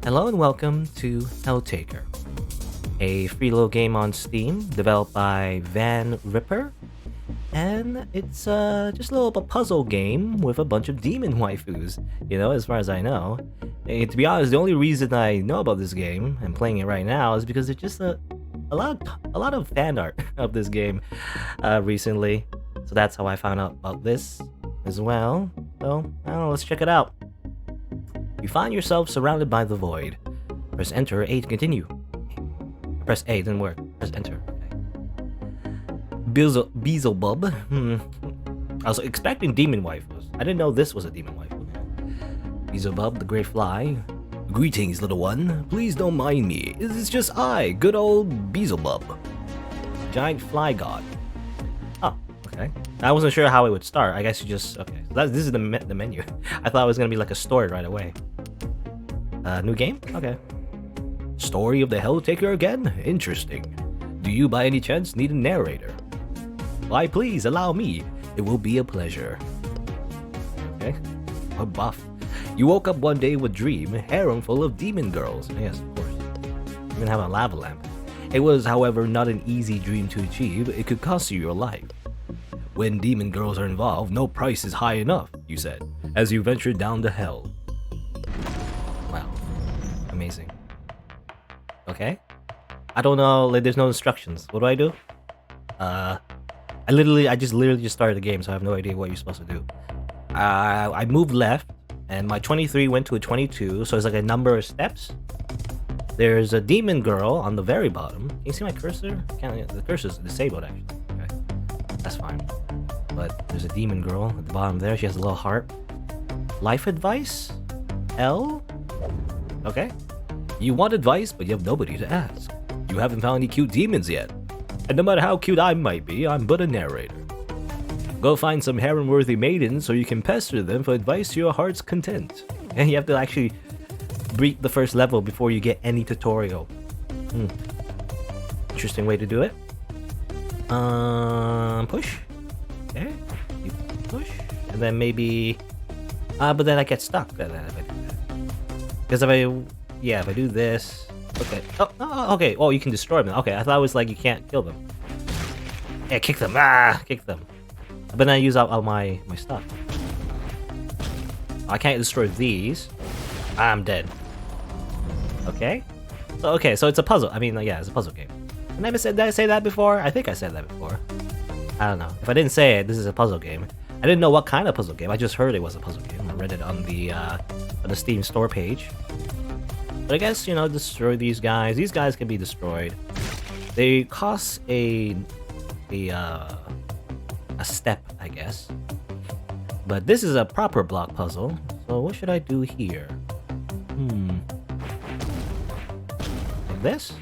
Hello and welcome to Helltaker, a free little game on Steam developed by vanripper, and it's just a little puzzle game with a bunch of demon waifus. As far as I know. To be honest, the only reason I know about this game and playing it right now is because it's just a lot of fan art of this game recently. So that's how I found out about this as well. So I don't know, let's check it out. You find yourself surrounded by the void. Press enter A to continue. Press A, didn't work. Press enter. Okay. Beelzebub. I was expecting demon waifus. I didn't know this was a demon waifu. Beelzebub, the great fly. Greetings, little one. Please don't mind me. It's just I, good old Beelzebub. Giant fly god. Oh, okay. I wasn't sure how it would start. I guess you just... Okay, so this is the menu. I thought it was going to be like a story right away. New game? Okay. Story of the Helltaker again? Interesting. Do you by any chance need a narrator? Why, please allow me. It will be a pleasure. Okay. A buff. You woke up one day with a dream, a harem full of demon girls. Yes, of course. Even have a lava lamp. It was, however, not an easy dream to achieve. It could cost you your life. When demon girls are involved, no price is high enough, you said, as you ventured down to hell. Wow. Amazing. Okay. I don't know, like, there's no instructions. What do I do? I just literally started the game, so I have no idea what you're supposed to do. I moved left, and my 23 went to a 22, so it's like a number of steps. There's a demon girl on the very bottom. Can you see my cursor? The cursor's disabled, actually. Okay. That's fine. But there's a demon girl at the bottom there. She has a little heart. Life advice? L? Okay. You want advice, but you have nobody to ask. You haven't found any cute demons yet. And no matter how cute I might be, I'm but a narrator. Go find some harem-worthy maidens so you can pester them for advice to your heart's content. And you have to actually beat the first level before you get any tutorial. Interesting way to do it. Push. Okay. You push. And then maybe... but then I get stuck if I do that. Because if I do this... Okay. Oh, okay. Oh, you can destroy them. Okay, I thought it was like you can't kill them. Yeah, kick them. Kick them. But then I use all my stuff. I can't destroy these. I'm dead. Okay. So it's a puzzle. I mean, yeah, it's a puzzle game. Did I say that before? I think I said that before. I don't know. If I didn't say it, this is a puzzle game. I didn't know what kind of puzzle game. I just heard it was a puzzle game. I read it on the Steam store page. But I guess, destroy these guys. These guys can be destroyed. They cost a step, I guess. But this is a proper block puzzle. So what should I do here? Like this?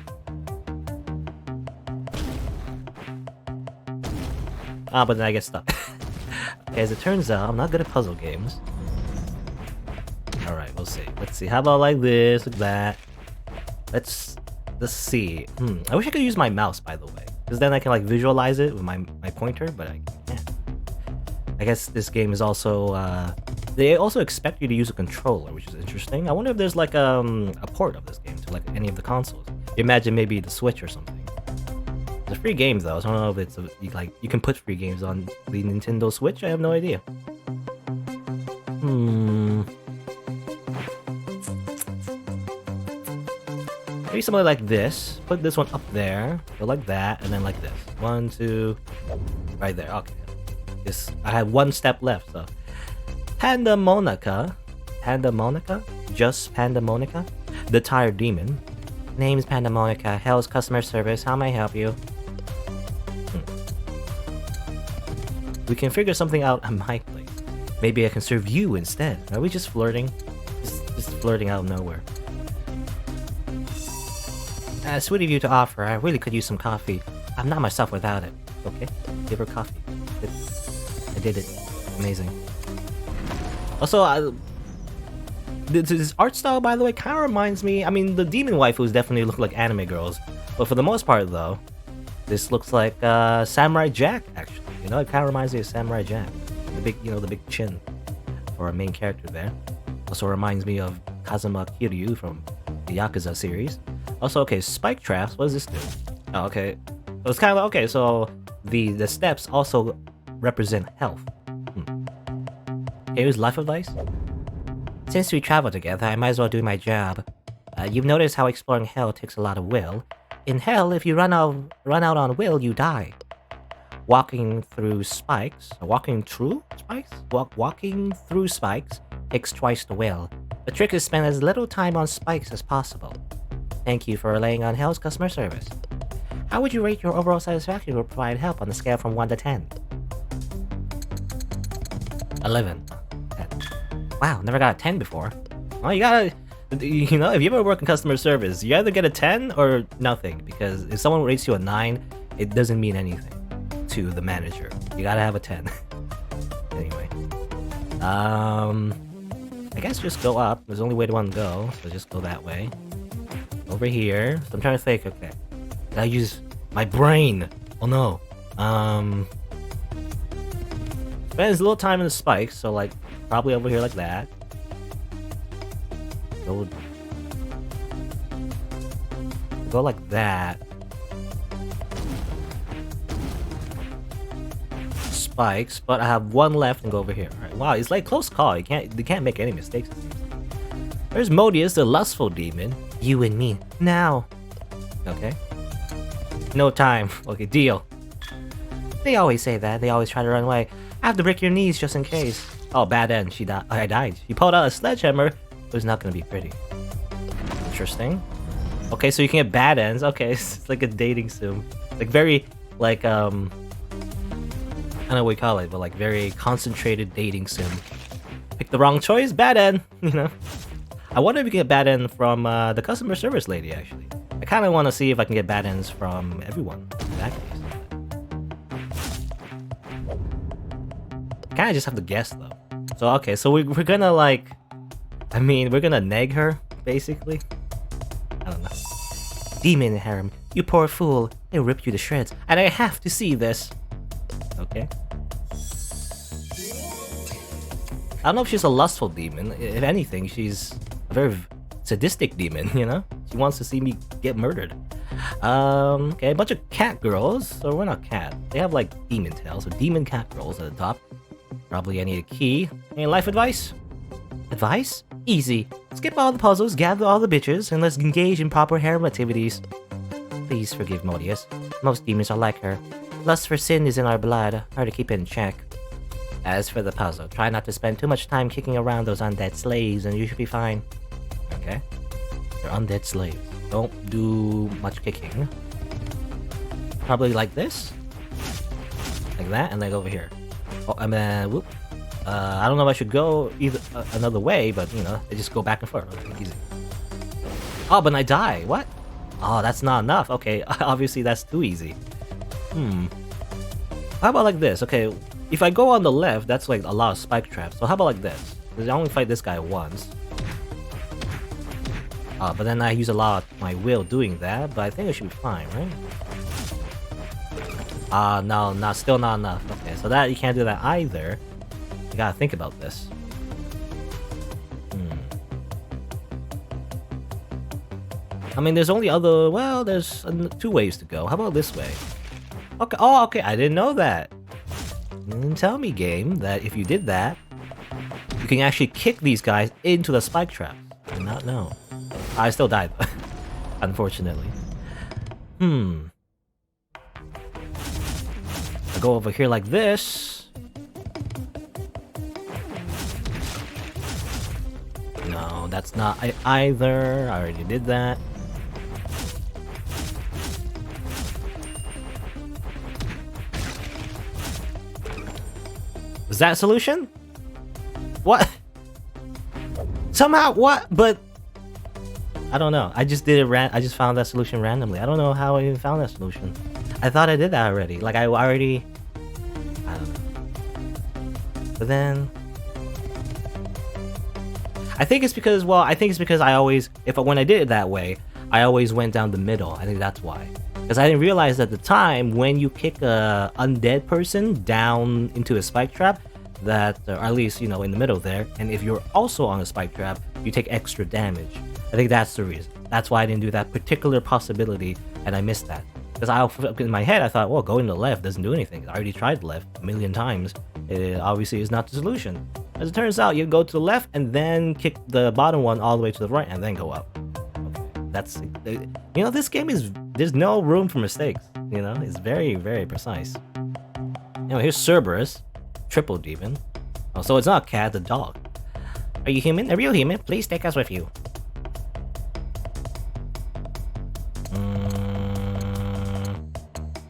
But then I get stuck. Okay, as it turns out, I'm not good at puzzle games. Alright, we'll see. Let's see. How about like this, like that? Let's see. I wish I could use my mouse, by the way. Because then I can like visualize it with my pointer, but I can't. I guess this game is also... they also expect you to use a controller, which is interesting. I wonder if there's like a port of this game to like any of the consoles. Imagine maybe the Switch or something. It's a free game though, so I don't know if it's you can put free games on the Nintendo Switch. I have no idea. Maybe something like this. Put this one up there, go like that, and then like this. 1, 2, right there. Okay. I have one step left, so. Pandamonica, just Pandamonica, the tired demon. Name's Pandamonica, Hell's customer service. How may I help you? We can figure something out at my place. Maybe I can serve you instead. Are we just flirting? Just flirting out of nowhere. Sweet of you to offer. I really could use some coffee. I'm not myself without it. Okay, give her coffee. I did it. Amazing. Also, this art style, by the way, kind of reminds me... I mean, the demon waifus definitely look like anime girls. But for the most part, though, this looks like Samurai Jack, actually. It kind of reminds me of Samurai Jack. The big chin for our main character there. Also reminds me of Kazuma Kiryu from the Yakuza series. Also, okay, spike traps. What does this do? Oh, okay. So it's kind of okay. So the steps also represent health. Here's life advice. Since we travel together, I might as well do my job. You've noticed how exploring hell takes a lot of will. In hell, if you run out on will, you die. Walking through spikes takes twice the will. The trick is spend as little time on spikes as possible. Thank you for relying on Hell's customer service. How would you rate your overall satisfaction with provided help on a scale from 1 to 10? 11. 10. Wow, never got a 10 before. Well, you gotta, you know, if you ever work in customer service, you either get a 10 or nothing, because if someone rates you a 9, it doesn't mean anything to the manager. You gotta have a 10. Anyway. I guess just go up. There's only way to one go, so just go that way. Over here. So I'm trying to think, okay. Did I use my brain? Oh no. Spends a little time in the spikes, so like probably over here like that. Go like that. Spikes, but I have one left and go over here. Alright, wow, it's like close call. You can't make any mistakes. There's Modius, the lustful demon. You and me now. Okay. No time. Okay, deal. They always say that. They always try to run away. I have to break your knees just in case. Oh, bad end. I died. She pulled out a sledgehammer. It was not gonna be pretty. Interesting. Okay, so you can get bad ends. Okay, it's like a dating sim. Like very, like I don't know what you call it, but like very concentrated dating sim. Pick the wrong choice, bad end. You know. I wonder if you can get bad end from the customer service lady. Actually, I kind of want to see if I can get bad ends from everyone. In that case. Kind of just have to guess though. So okay, so we're gonna like, I mean, we're gonna neg her basically. I don't know. Demon Harem, you poor fool! They rip you to shreds, and I have to see this. Okay. I don't know if she's a lustful demon. If anything, she's a very sadistic demon. You know, she wants to see me get murdered. Okay, a bunch of cat girls. Or we're not cat. They have like demon tails. So demon cat girls at the top. Probably I need a key. Any life advice? Advice? Easy. Skip all the puzzles, gather all the bitches, and let's engage in proper harem activities. Please forgive Modius. Most demons are like her. Lust for sin is in our blood. Hard to keep in check. As for the puzzle, try not to spend too much time kicking around those undead slaves, and you should be fine. Okay. They're undead slaves. Don't do much kicking. Probably like this. Like that, and then over here. Oh, and then, whoop. I don't know if I should go either another way, but you know, they just go back and forth. Okay, easy. Oh, but I die. What? Oh, that's not enough. Okay, obviously that's too easy. How about like this? Okay, if I go on the left, that's like a lot of spike traps. So how about like this? Because I only fight this guy once. But then I use a lot of my will doing that, but I think it should be fine, right? No, still not enough. Okay, so that you can't do that either. You gotta think about this. I mean, there's only other... Well, there's 2 ways to go. How about this way? Okay, oh, okay, I didn't know that. You didn't tell me, game, that if you did that, you can actually kick these guys into the spike trap. I did not know. I still died, unfortunately. I go over here like this. No, that's not either. I already did that. Was that a solution? What? Somehow, what? But I don't know. I just did it. I just found that solution randomly. I don't know how I even found that solution. I thought I did that already. Like I already. I don't know. But then, I think it's because. Well, I think it's because I always, when I did it that way, I always went down the middle. I think that's why. Because I didn't realize at the time when you kick a undead person down into a spike trap, that, or at least, you know, in the middle there, and if you're also on a spike trap, you take extra damage. I think that's the reason. That's why I didn't do that particular possibility, and I missed that. Because in my head, I thought, well, going to the left doesn't do anything. I already tried left a million times. It obviously is not the solution. As it turns out, you go to the left and then kick the bottom one all the way to the right and then go up. Okay. That's, you know, this game is, there's no room for mistakes. You know, it's very, very precise. Anyway, here's Cerberus, triple demon. Oh, so it's not a cat, it's a dog. Are you human? A real human? Please take us with you.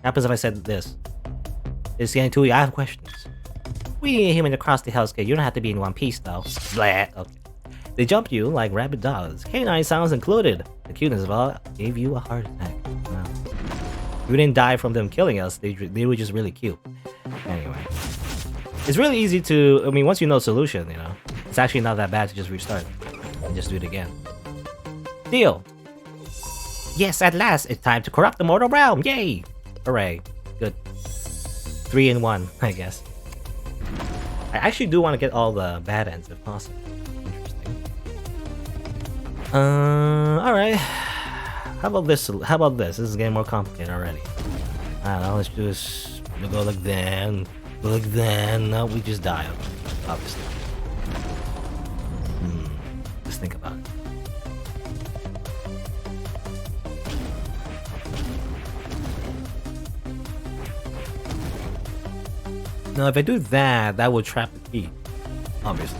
Happens if I said this. It's getting too. I have questions. We need a human to cross the Hellscape. You don't have to be in one piece though. Blah. Okay. They jump you like rabid dogs. Canine sounds included. The cuteness of all gave you a heart attack. Wow. We didn't die from them killing us. They were just really cute. Anyway, it's really easy to. I mean, once you know the solution, you know, it's actually not that bad to just restart and just do it again. Deal. Yes, at last, it's time to corrupt the mortal realm. Yay! Hooray. Good. 3 in 1, I guess. I actually do want to get all the bad ends if possible. Interesting. Alright. How about this? How about this? This is getting more complicated already. I don't know, let's do this. We'll go like that. Go like that. No, we just die, obviously. Let's think about it. Now, if I do that, that will trap the key. Obviously.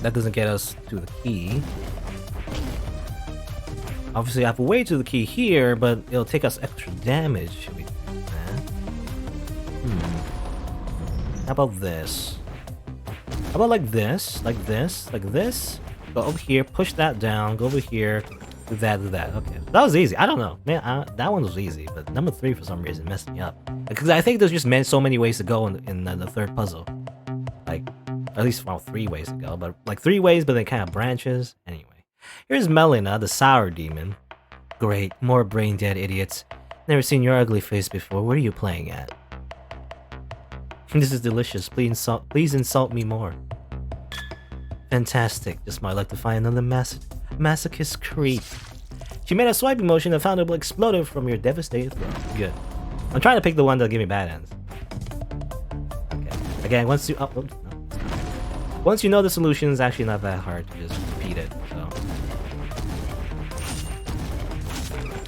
That doesn't get us to the key. Obviously, I have a way to the key here, but it'll take us extra damage. Should we do that? How about this? How about like this? Like this? Like this? Go over here, push that down, go over here, do that, do that. Okay. That was easy. I don't know. Man, that one was easy, but number 3 for some reason messed me up. Because I think there's just so many ways to go in the third puzzle. Like, at least, well, 3 ways to go, but like 3 ways, but then kind of branches. Anyway. Here's Melina, the sour demon. Great, more brain-dead idiots. Never seen your ugly face before. What are you playing at? This is delicious. Please insult me more. Fantastic. Just might like to find another masochist creep. She made a swiping motion and found it exploded from your devastated throat. Good. I'm trying to pick the one that'll give me bad ends. Okay. Again, once you once you know the solution, it's actually not that hard to just repeat it. So.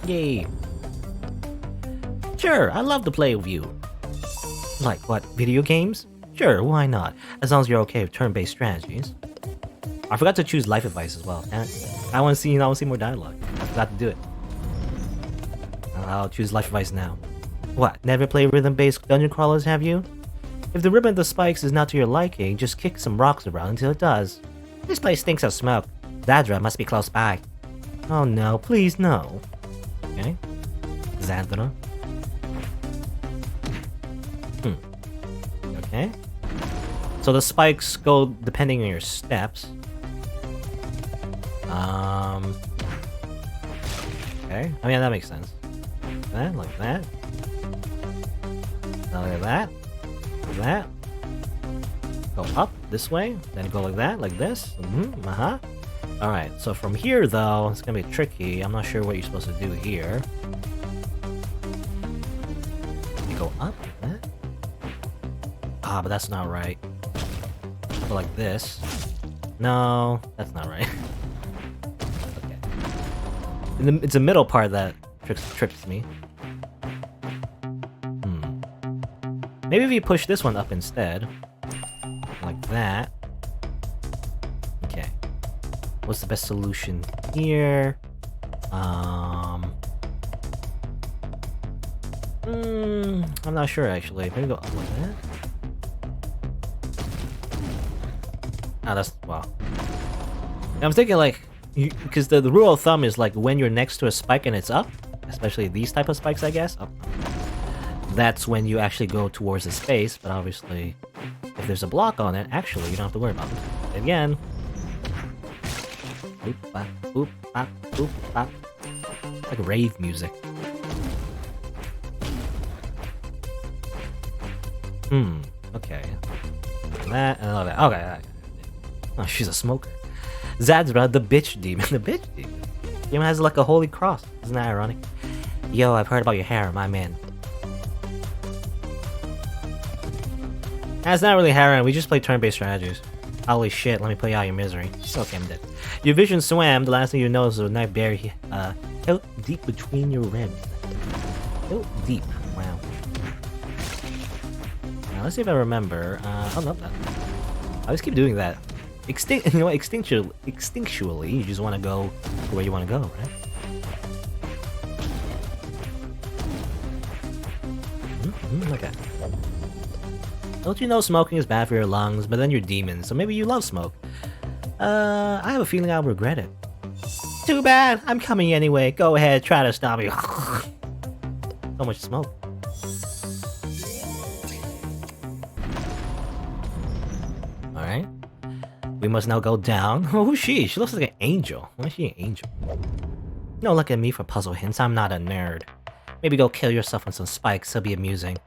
Yay. Sure, I love to play with you. Like what, video games? Sure, why not? As long as you're okay with turn-based strategies. I forgot to choose life advice as well. I want to see more dialogue. I forgot to do it. I'll choose life advice now. What, never play rhythm-based dungeon crawlers, have you? If the ribbon of the spikes is not to your liking, just kick some rocks around until it does. This place stinks of smoke. Zadra must be close by. Oh no, please no. Okay. Zadra. Okay. So the spikes go depending on your steps. Okay. I mean, that makes sense. Like that. Now like that. Like that. Go up this way. Then go like that. Like this. Alright, so from here though, it's gonna be tricky. I'm not sure what you're supposed to do here. You go up like that. Ah, but that's not right. Go like this. No, that's not right. Okay. It's the middle part that trips me. Maybe if you push this one up instead. Like that. Okay. What's the best solution here? I'm not sure actually. Maybe go up like that. Ah, that's wow. I'm thinking like, because the rule of thumb is like when you're next to a spike and it's up, especially these type of spikes, I guess. That's when you actually go towards the space. But obviously, if there's a block on it, actually you don't have to worry about it. Again. Boop, bop, boop, bop, boop, bop. Like rave music. Okay. That and all that. Okay. Oh, she's a smoker. Zadra, the bitch demon. The bitch demon. Game has like a holy cross. Isn't that ironic? Yo, I've heard about your harem, I'm in. It's not really harem, we just play turn-based strategies. Holy shit, let me put you out of your misery. Okay, I'm dead. Your vision swam, the last thing you know is a knife buried out deep between your ribs. Oh, deep. Wow. Now let's see if I remember. Oh no, I always keep doing that. You know what? Instinctually, you just want to go where you want to go, right? Okay. Don't you know smoking is bad for your lungs, but then you're demons, so maybe you love smoke. I have a feeling I'll regret it. Too bad, I'm coming anyway. Go ahead, try to stop me. So much smoke. Alright. We must now go down. Oh, who's she? She looks like an angel. Why is she an angel? Don't look at me for puzzle hints, I'm not a nerd. Maybe go kill yourself on some spikes, it'll be amusing.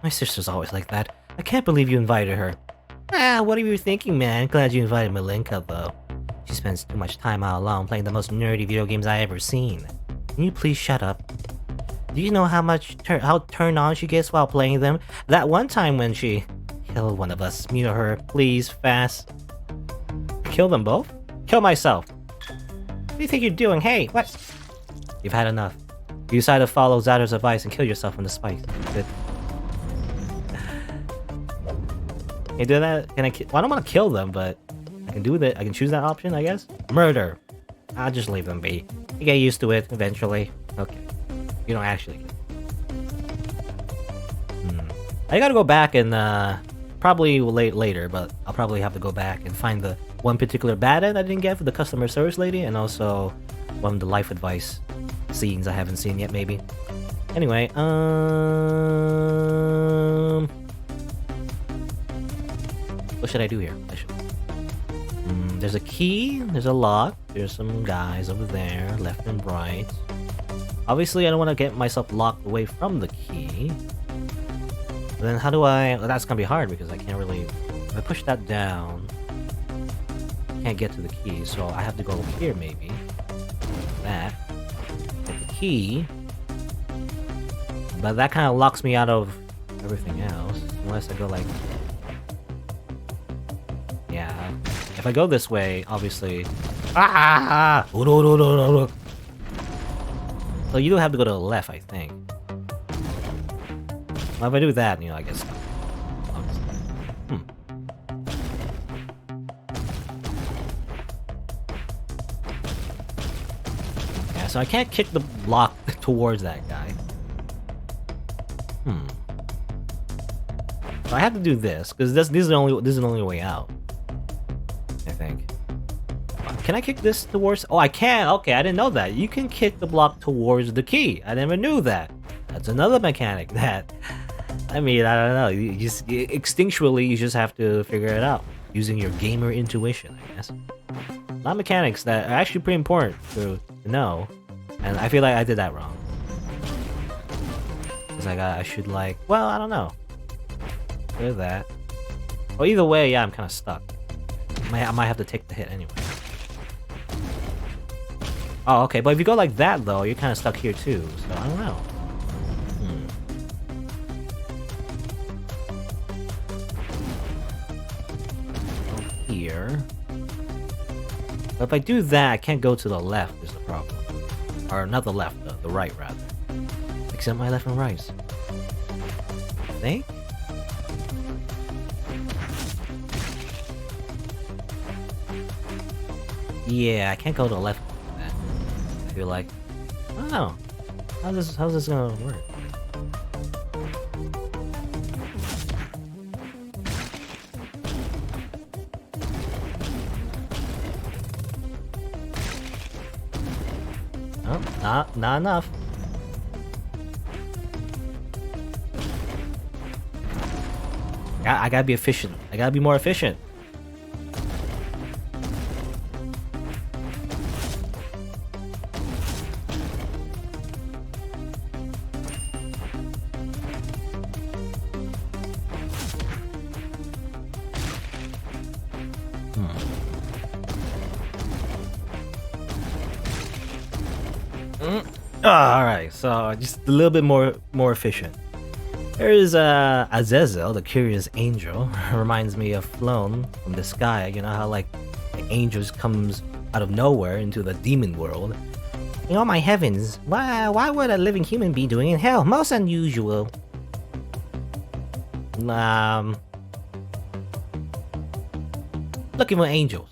My sister's always like that. I can't believe you invited her. Ah, what are you thinking, man? Glad you invited Malinka, though. She spends too much time out alone playing the most nerdy video games I ever seen. Can you please shut up? Do you know how turned on she gets while playing them? That one time when she killed one of us. Me or her, please, fast. Kill them both? Kill myself. What do you think you're doing? Hey, what? You've had enough. You decide to follow Zyder's advice and kill yourself in the spikes. Good. Can I do that? Can I? Well, I don't want to kill them, but I can do that. I can choose that option, I guess. Murder. I'll just leave them be. You get used to it eventually. Okay. You don't actually. I gotta go back and probably later, but I'll probably have to go back and find the one particular bad end I didn't get for the customer service lady, and also one of the life advice scenes I haven't seen yet, maybe. Anyway, what should I do here? There's a key, there's a lock, there's some guys over there, left and right. Obviously, I don't want to get myself locked away from the key. Then how do I... Well, that's gonna be hard because I can't really... If I push that down, I can't get to the key, so I have to go over here, maybe. That. Get the key. But that kind of locks me out of everything else. Unless I go like... Yeah. If I go this way, obviously... Ah! So you do have to go to the left, I think. Well, if I do that, you know, I guess... Yeah, so I can't kick the block towards that guy. So I have to do this, because this is the only way out. I think. Can I kick this towards... Oh, I can! Okay, I didn't know that. You can kick the block towards the key. I never knew that. That's another mechanic that... I mean, I don't know. You just... Instinctually, you just have to figure it out. Using your gamer intuition, I guess. A lot of mechanics that are actually pretty important to know. And I feel like I did that wrong. Because I should like... Well, I don't know. There's that. Well, either way, yeah, I'm kind of stuck. I might have to take the hit anyway. Oh, okay, but if you go like that, though, you're kind of stuck here, too. So, I don't know. Go here. But if I do that, I can't go to the left, is the problem. Or not the left, the right, rather. Except my left and right. I think? Yeah, I can't go to the left. I feel like, I don't know. How's this gonna work? Oh, not enough. I gotta be efficient. I gotta be more efficient. Alright, so just a little bit more efficient. There's Azazel, the curious angel. Reminds me of Flown from the sky. You know how like the angels comes out of nowhere into the demon world. Oh my heavens, why would a living human be doing in hell? Most unusual. Looking for angels.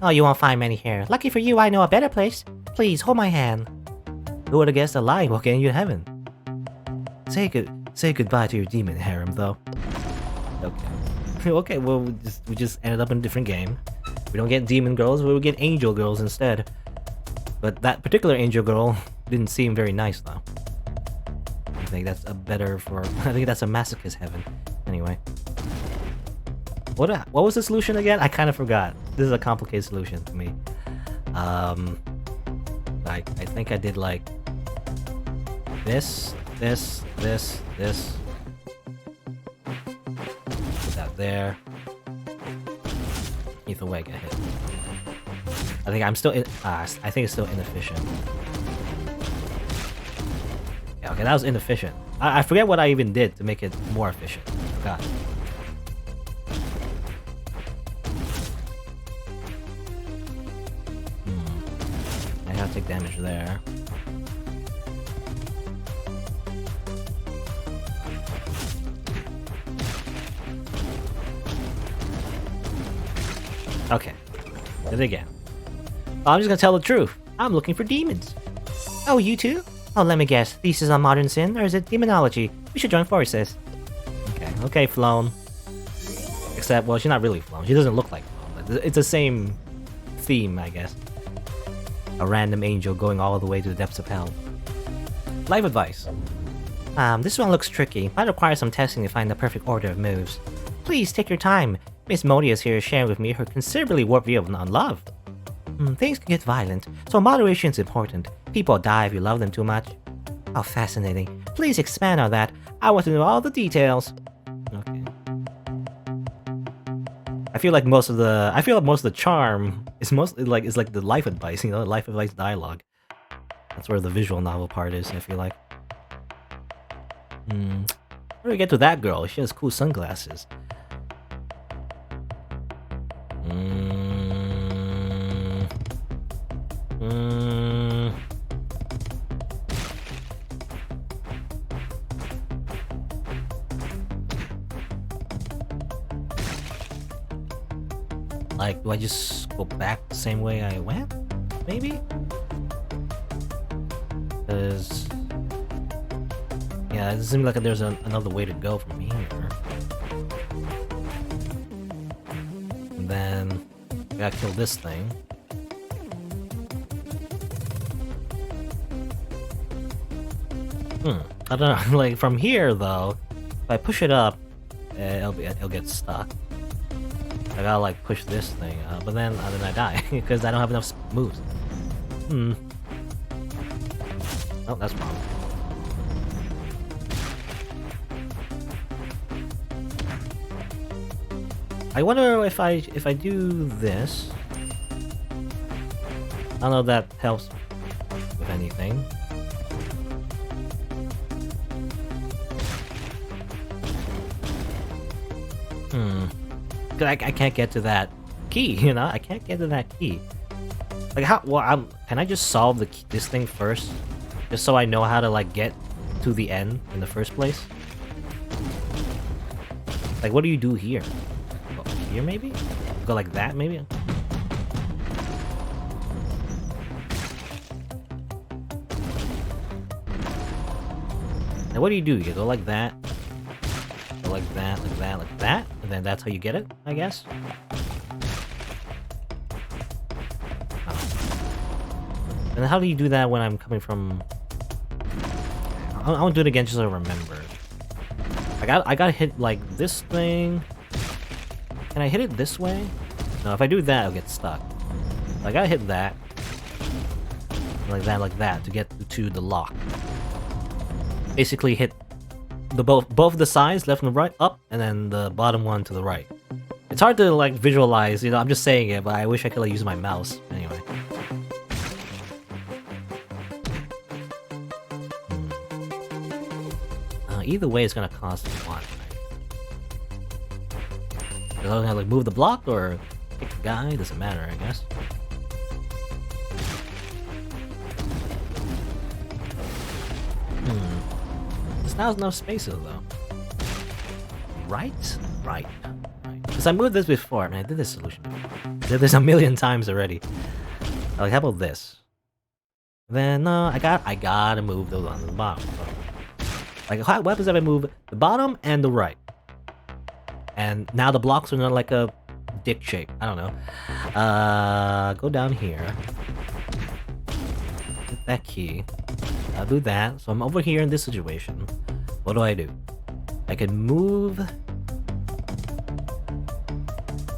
Oh, you won't find many here. Lucky for you, I know a better place. Please, hold my hand. Who would have guessed a lie will get you to heaven? Say goodbye to your demon harem, though. Okay. Okay, well, we just ended up in a different game. We don't get demon girls, we get angel girls instead. But that particular angel girl didn't seem very nice, though. I think that's a I think that's a masochist heaven. Anyway. What was the solution again? I kind of forgot. This is a complicated solution to me. I think I did like this. Put that there. Either way, get hit. I think I'm still I think it's still inefficient. Yeah, okay, that was inefficient. I forget what I even did to make it more efficient. I forgot. I gotta take damage there. Okay, did it again. I'm just gonna tell the truth. I'm looking for demons. Oh, you too? Oh, let me guess. Thesis on modern sin, or is it demonology? We should join forces. Okay, Flown. Except, well, she's not really Flown. She doesn't look like Flown, but it's the same theme, I guess. A random angel going all the way to the depths of hell. Life advice. This one looks tricky. Might require some testing to find the perfect order of moves. Please take your time. Miss Modius here is sharing with me her considerably warped view on love. Things can get violent, so moderation is important. People die if you love them too much. How fascinating. Please expand on that. I want to know all the details. Okay. I feel like most of the charm is mostly like the life advice, you know, life advice dialogue. That's where the visual novel part is, I feel like. How do we get to that girl? She has cool sunglasses. Like, do I just go back the same way I went? Maybe? Because... yeah, it seems like there's another way to go from here. And then... I gotta kill this thing. I don't know, like, from here, though, if I push it up, it'll get stuck. I gotta, like, push this thing up, but then I die, because I don't have enough moves. Oh, that's wrong. I wonder if I do this. I don't know if that helps with anything. Cause I can't get to that key, you know? I can't get to that key. Like how? Well, can I just solve this thing first, just so I know how to like get to the end in the first place? Like, what do you do here? Go here, maybe? Go like that, maybe? Now, what do? You go like that. Go like that, like that, like that. And then that's how you get it, I guess? Oh. And how do you do that when I'm coming from... I want to do it again just so I remember. I gotta hit, like, this thing. Can I hit it this way? No, if I do that, I'll get stuck. I gotta hit that. Like that, to get to the lock. Basically hit both the sides, left and right, up, and then the bottom one to the right. It's hard to like visualize, you know, I'm just saying it, but I wish I could like use my mouse. Anyway. Either way, it's gonna cost 1. Right? I'm gonna like move the block or pick the guy. Doesn't matter, I guess. There's not enough spaces though. Right. Because I moved this before. I mean, I did this solution before. I did this a million times already. Like, how about this? Then I gotta move those on the bottom. Like, what happens if I move the bottom and the right? And now the blocks are not like a dick shape. I don't know. Go down here. Get that key. I'll do that. So I'm over here in this situation. What do? I can move.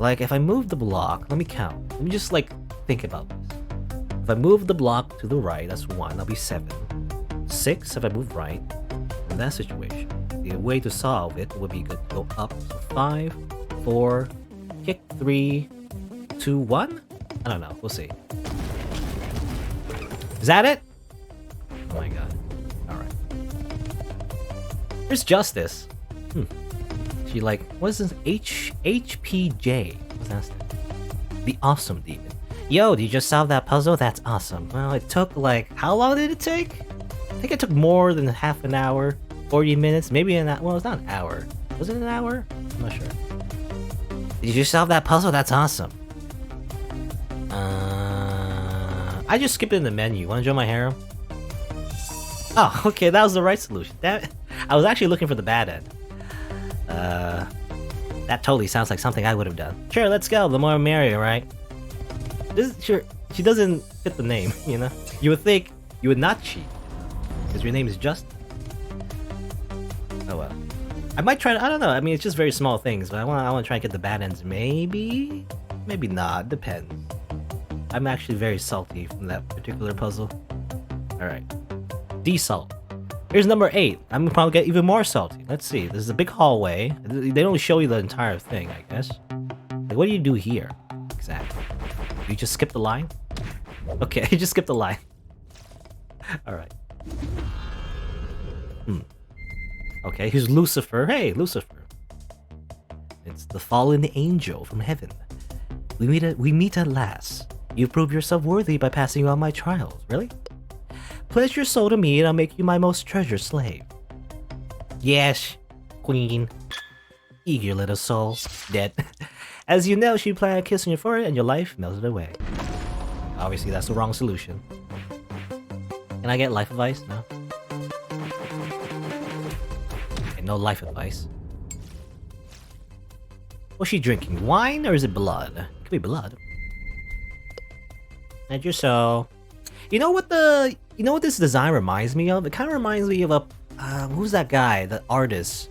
Like, if I move the block, let me count. Let me just like think about this. If I move the block to the right, that's 1. That'll be 7. 6 if I move right. In that situation, the way to solve it would be good to go up. So 5, 4, kick 3, 2, 1. I don't know. We'll see. Is that it? Oh my god. Alright. Here's Justice. She like, what is this? HPJ. What's that? The Awesome Demon. Yo, did you just solve that puzzle? That's awesome. Well, it took like, how long did it take? I think it took more than half an hour, 40 minutes, maybe an hour. Well, it's not an hour. Was it an hour? I'm not sure. Did you just solve that puzzle? That's awesome. I just skipped in the menu. Wanna join my harem? Oh, okay, that was the right solution. I was actually looking for the bad end. That totally sounds like something I would have done. Sure, let's go. The more merrier, right? Sure, she doesn't fit the name, you know? You would think you would not cheat. Because your name is Justin. Oh well. I might try to, I don't know, I mean, it's just very small things, but I want to try and get the bad ends. Maybe? Maybe not, depends. I'm actually very salty from that particular puzzle. Alright. D-salt. Here's number 8. I'm gonna probably get even more salty. Let's see. This is a big hallway. They don't show you the entire thing, I guess. Like, what do you do here? Exactly. You just skip the line? Okay, you just skip the line. Alright. Okay, here's Lucifer. Hey, Lucifer. It's the fallen angel from heaven. We meet at last. You've proved yourself worthy by passing all my trials. Really? Pledge your soul to me and I'll make you my most treasured slave. Yes, queen. Eager little soul. Dead. As you know, she planned kissing your forehead and your life melted away. Obviously, that's the wrong solution. Can I get life advice? No? Okay, no life advice. What's she drinking? Wine or is it blood? It could be blood. And your soul. You know what this design reminds me of? It kind of reminds me of a who's that guy? The artist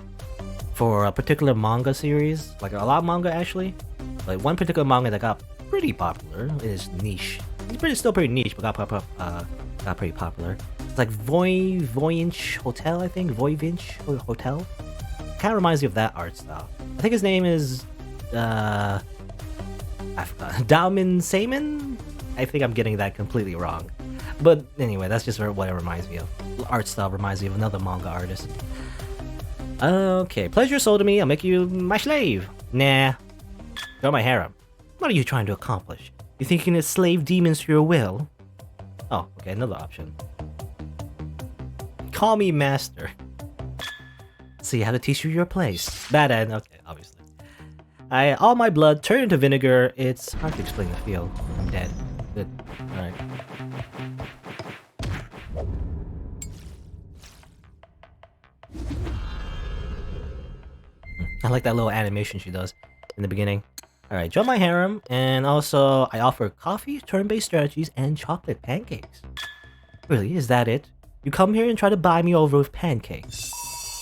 for a particular manga series, like a lot of manga actually. Like one particular manga that got pretty popular in its niche. It's still pretty niche, but got pretty popular. It's like Voynich Hotel, I think. Voynich Hotel. Kind of reminds me of that art style. I think his name is I forgot. Daumen Seiman? I think I'm getting that completely wrong. But anyway, that's just what it reminds me of. Art style reminds me of another manga artist. Okay, pledge your soul to me, I'll make you my slave. Nah. Go my harem. What are you trying to accomplish? You think you can enslave demons to your will? Oh, okay, another option. Call me master. See how to teach you your place. Bad end, okay, obviously. All my blood turned into vinegar. It's hard to explain the feel. I'm dead. Good. Alright. I like that little animation she does in the beginning. Alright, join my harem, and also I offer coffee, turn-based strategies, and chocolate pancakes. Really, is that it? You come here and try to buy me over with pancakes.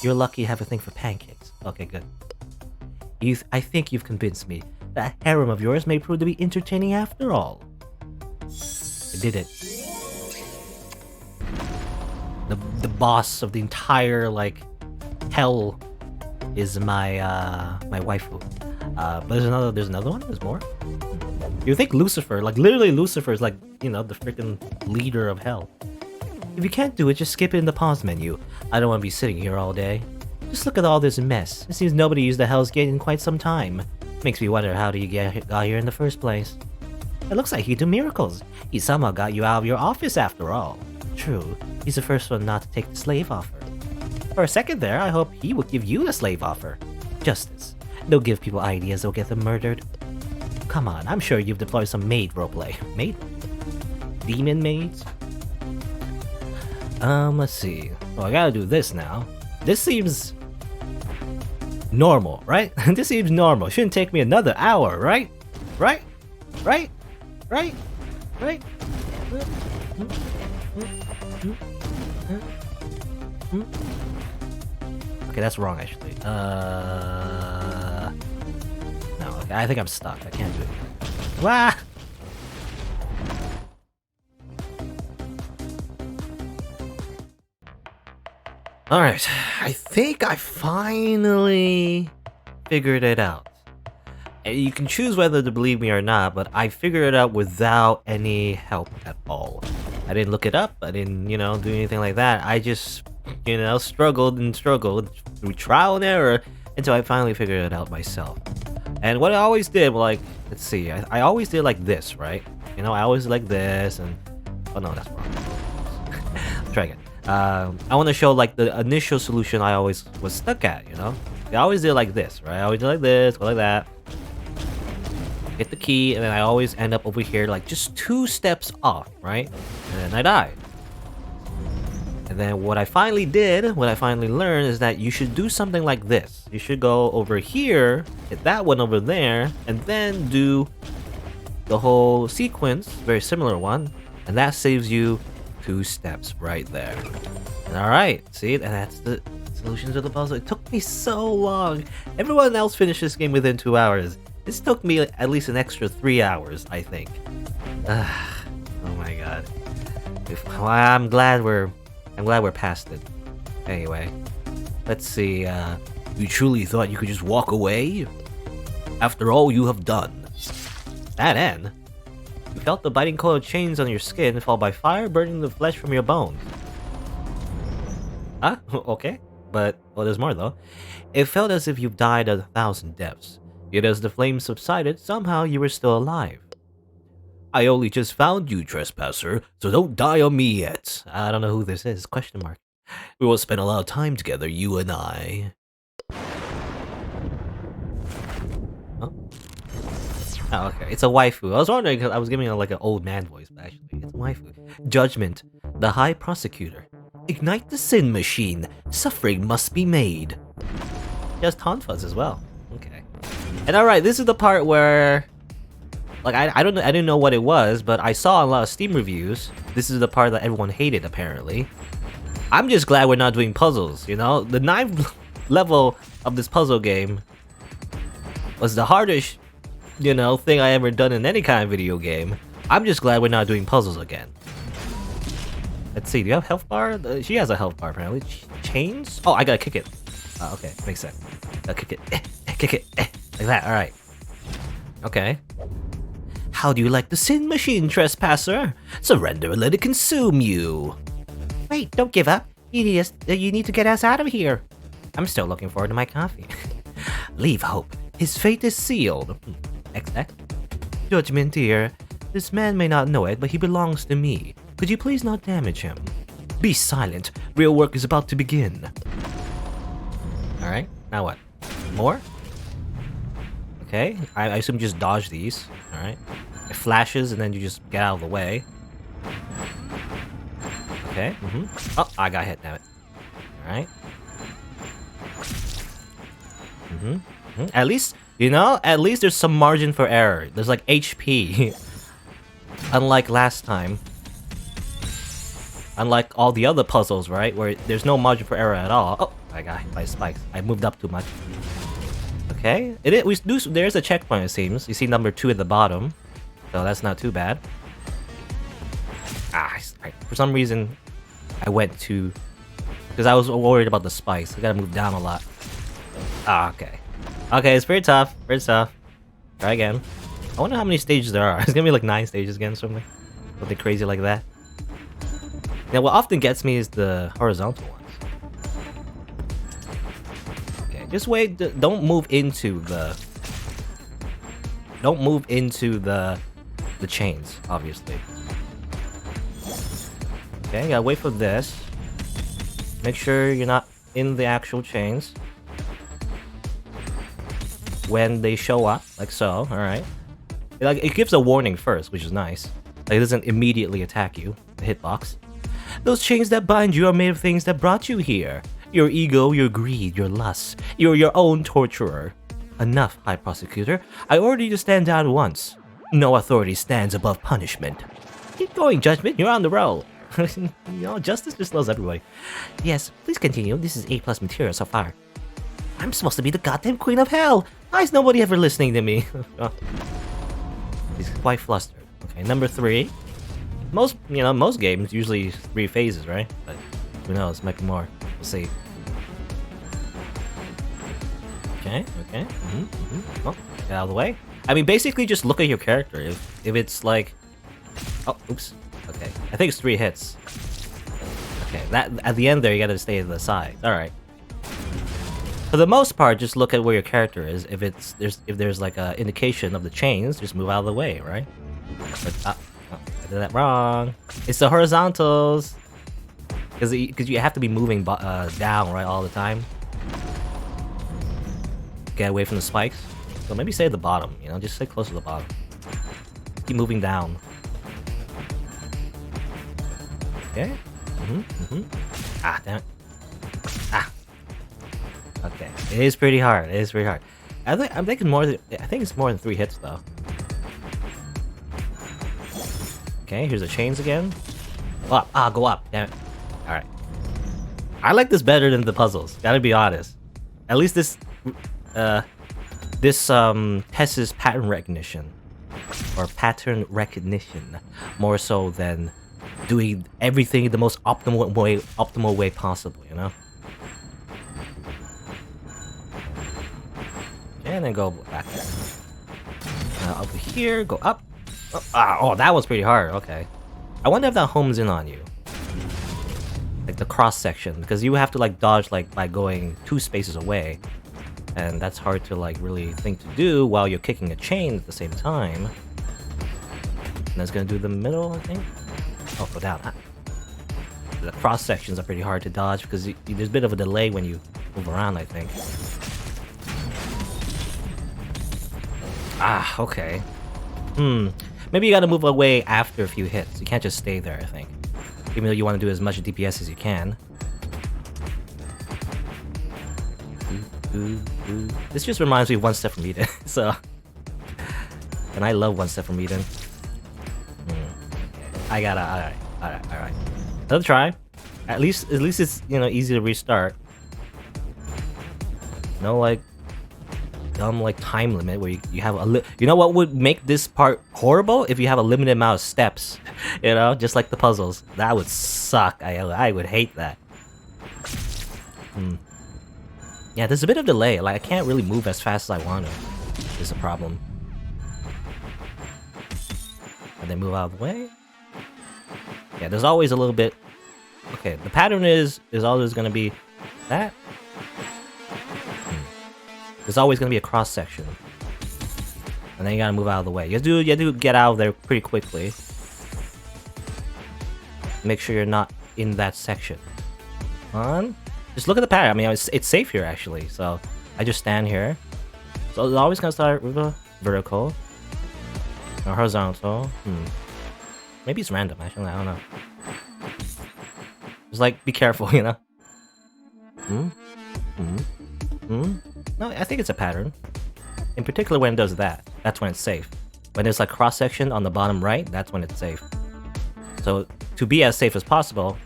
You're lucky you have a thing for pancakes. Okay, good. I think you've convinced me. That harem of yours may prove to be entertaining after all. I did it. The boss of the entire, like, hell is my my waifu. But there's another one? There's more? You think Lucifer, like literally Lucifer is like, you know, the freaking leader of hell. If you can't do it, just skip it in the pause menu. I don't want to be sitting here all day. Just look at all this mess. It seems nobody used the Hell's Gate in quite some time. Makes me wonder how you got here in the first place. It looks like he do miracles. He somehow got you out of your office after all. True, he's the first one not to take the slave offer. For a second there, I hope he would give you a slave offer. Justice. Don't give people ideas, they'll get them murdered. Come on, I'm sure you've deployed some maid roleplay. Maid? Demon maids? Let's see. Well, I gotta do this now. This seems normal, right? This seems normal. Shouldn't take me another hour, right? Right? Right? Right? Right? Okay, that's wrong actually. No, okay, I think I'm stuck. I can't do it. Wah! Alright, I think I finally figured it out. You can choose whether to believe me or not, but I figured it out without any help at all. I didn't look it up, I didn't, do anything like that. I just, struggled and struggled through trial and error until I finally figured it out myself. And what I always did, like, let's see, I always did like this, right? I always did like this, and... Oh no, that's wrong. Try again. I want to show like the initial solution I always was stuck at, I always did like this, right? I always did like this, go like that. Hit the key, and then I always end up over here like just 2 steps off, right? And then I die. And then what I finally learned is that you should do something like this. You should go over here, hit that one over there, and then do the whole sequence, very similar one, and that saves you 2 steps right there. And alright, see, and that's the solution to the puzzle. It took me so long. Everyone else finished this game within 2 hours. This took me at least an extra 3 hours, I think. Oh my god. I'm glad we're past it. Anyway, let's see. You truly thought you could just walk away? After all you have done. That end. You felt the biting coil of chains on your skin fall by fire, burning the flesh from your bones. Huh? Okay. But, well, there's more though. It felt as if you've died 1,000 deaths. Yet as the flames subsided, somehow you were still alive. I only just found you, trespasser, so don't die on me yet. I don't know who this is, question mark. We will spend a lot of time together, you and I. Oh, okay. It's a waifu. I was wondering because I was giving it like an old man voice, but actually it's a waifu. Judgment. The High Prosecutor. Ignite the sin machine. Suffering must be made. Just Tonfuzz as well. Okay. And alright, this is the part where... Like, I didn't know what it was, but I saw a lot of Steam reviews. This is the part that everyone hated, apparently. I'm just glad we're not doing puzzles, The 9th level of this puzzle game was the hardest... thing I ever done in any kind of video game. I'm just glad we're not doing puzzles again. Let's see, do you have health bar? She has a health bar, apparently. Chains? Oh, I gotta kick it. Okay, makes sense. Gotta kick it. Kick it. Like that, alright. Okay. How do you like the sin machine, trespasser? Surrender and let it consume you. Wait, don't give up. You need to get us out of here. I'm still looking forward to my coffee. Leave hope. His fate is sealed. XX. Judgment, dear. This man may not know it, but he belongs to me. Could you please not damage him? Be silent. Real work is about to begin. Alright, now what? More? Okay, I assume just dodge these. Alright. It flashes and then you just get out of the way. Okay, Oh, I got hit, damn it. Alright. At least, at least there's some margin for error. There's like HP. Unlike last time. Unlike all the other puzzles, right? Where there's no margin for error at all. Oh, I got hit by spikes. I moved up too much. Okay. There's a checkpoint, it seems. You see number 2 at the bottom. So that's not too bad. For some reason, I went to... Because I was worried about the spikes. I gotta move down a lot. Okay. Okay, it's pretty tough. Pretty tough. Try again. I wonder how many stages there are. It's gonna be like 9 stages again, something crazy like that. Now, what often gets me is the horizontal ones. Just wait. Don't move into the. Don't move into the chains, obviously. Okay, gotta wait for this. Make sure you're not in the actual chains when they show up, like so. All right. Like it gives a warning first, which is nice. Like it doesn't immediately attack you. The hitbox. Those chains that bind you are made of things that brought you here. Your ego, your greed, your lust. You're your own torturer. Enough, High Prosecutor. I order you to stand down once. No authority stands above punishment. Keep going, Judgment. You're on the roll. You know, justice just loves everybody. Yes, please continue. This is A+ material so far. I'm supposed to be the goddamn queen of hell. Why is nobody ever listening to me? He's quite flustered. Okay, number 3. Most games usually 3 phases, right? But who knows? Might be more. We'll see. Okay. Well, get out of the way. I mean, basically, just look at your character. If it's like, oh, oops. Okay, I think it's 3 hits. Okay, that at the end there, you gotta stay to the side. All right. For the most part, just look at where your character is. If there's like a indication of the chains, just move out of the way, right? But, I did that wrong. It's the horizontals, because you have to be moving down right all the time. Get away from the spikes. So maybe stay at the bottom. You know, just stay close to the bottom. Keep moving down. Okay. Ah, damn it. Ah. Okay. It is pretty hard. It is pretty hard. I think it's more than 3 hits though. Okay, here's the chains again. Go up. Ah, go up. Damn it. Alright. I like this better than the puzzles. Gotta be honest. At least this tests pattern recognition. Or pattern recognition. More so than doing everything the most optimal way possible, you know? Okay, and then go back there. Over here, go up. Oh, that was pretty hard. Okay. I wonder if that homes in on you. Like the cross section, because you have to like dodge like by going 2 spaces away. And that's hard to like really think to do while you're kicking a chain at the same time. And that's gonna do the middle, I think. Oh, go down. The cross sections are pretty hard to dodge because there's a bit of a delay when you move around, I think. Ah, okay. Maybe you gotta move away after a few hits. You can't just stay there, I think. Even though you want to do as much DPS as you can. This just reminds me of One Step from Eden, so... And I love One Step from Eden. I gotta... Alright. Another try. At least it's, you know, easy to restart. No, like... dumb, like, time limit where you have a you know what would make this part horrible? If you have a limited amount of steps. You know? Just like the puzzles. That would suck. I would hate that. Yeah, there's a bit of delay. Like, I can't really move as fast as I want to. Is a problem. And then move out of the way. Yeah, there's always a little bit... Okay, the pattern is always going to be that. There's always going to be a cross section. And then you gotta move out of the way. You have to get out of there pretty quickly. Make sure you're not in that section. Just look at the pattern. I mean, it's safe here, actually. So, I just stand here. So, it's always gonna start with a vertical. Or horizontal. Maybe it's random, actually. I don't know. Just, like, be careful, you know? No, I think it's a pattern. In particular, when it does that, that's when it's safe. When there's like cross-section on the bottom right, that's when it's safe. So, to be as safe as possible,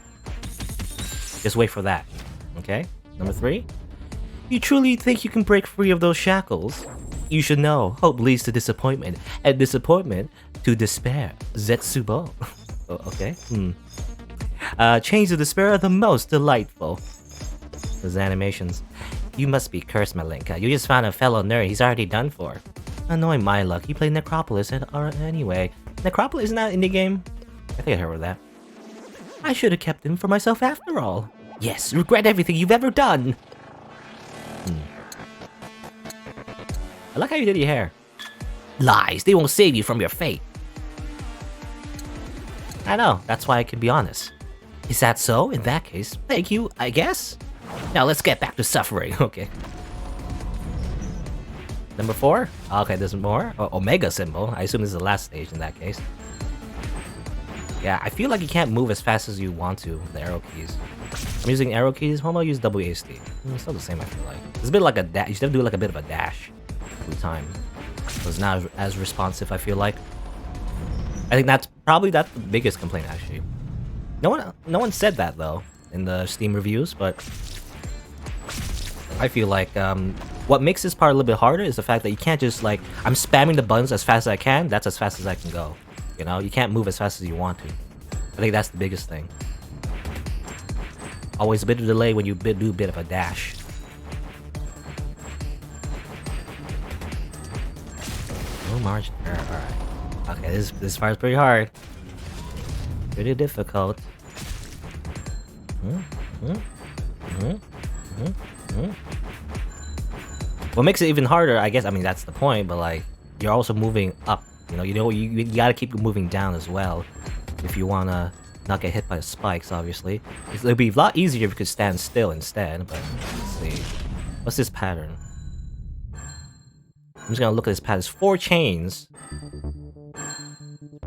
just wait for that. Okay? Number 3. You truly think you can break free of those shackles? You should know, hope leads to disappointment, and disappointment to despair. Zetsubo. Okay. Chains of despair are the most delightful. Those animations. You must be cursed, Malenka. You just found a fellow nerd. He's already done for. Annoying my luck. He played Necropolis anyway. Necropolis is not in the game? I think I heard of that. I should have kept him for myself after all. Yes, regret everything you've ever done. I like how you did your hair. Lies, they won't save you from your fate. I know, that's why I can be honest. Is that so? In that case, thank you, I guess? Now let's get back to suffering, okay. Number 4? Okay, there's more. Omega symbol. I assume this is the last stage in that case. Yeah, I feel like you can't move as fast as you want to with the arrow keys. I'm using arrow keys. How about I use WASD? It's still the same, I feel like. It's a bit like a dash. You should do like a bit of a dash every time. So it's not as responsive, I feel like. I think that's the biggest complaint, actually. No one said that, though, in the Steam reviews, but I feel like what makes this part a little bit harder is the fact that you can't just, like, I'm spamming the buttons as fast as I can, that's as fast as I can go. You know, you can't move as fast as you want to. I think that's the biggest thing. Always a bit of delay when you do a bit of a dash. No margin error, alright. Okay, this part's pretty hard. Pretty difficult. What makes it even harder, I guess, I mean, that's the point, but like, you're also moving up. You gotta keep moving down as well if you wanna not get hit by the spikes, obviously. It'd be a lot easier if you could stand still instead, but let's see. What's this pattern? I'm just gonna look at this pattern. There's 4 chains.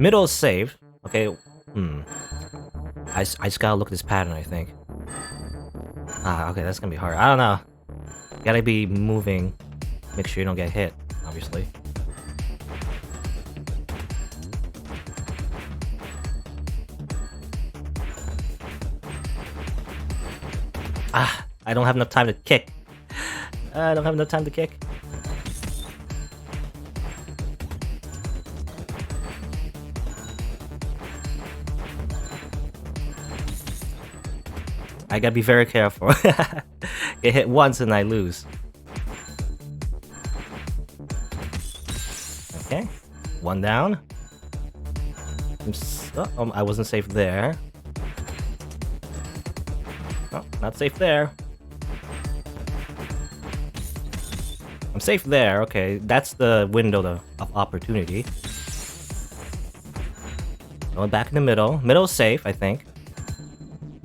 Middle is safe. Okay, I just gotta look at this pattern, I think. Okay, that's gonna be hard. I don't know. You gotta be moving. Make sure you don't get hit, obviously. I don't have enough time to kick. I don't have enough time to kick. I gotta be very careful. Get hit once and I lose. Okay, 1 down. I wasn't safe there. Oh, not safe there. I'm safe there, okay. That's the window of opportunity. Going back in the middle. Middle's safe, I think.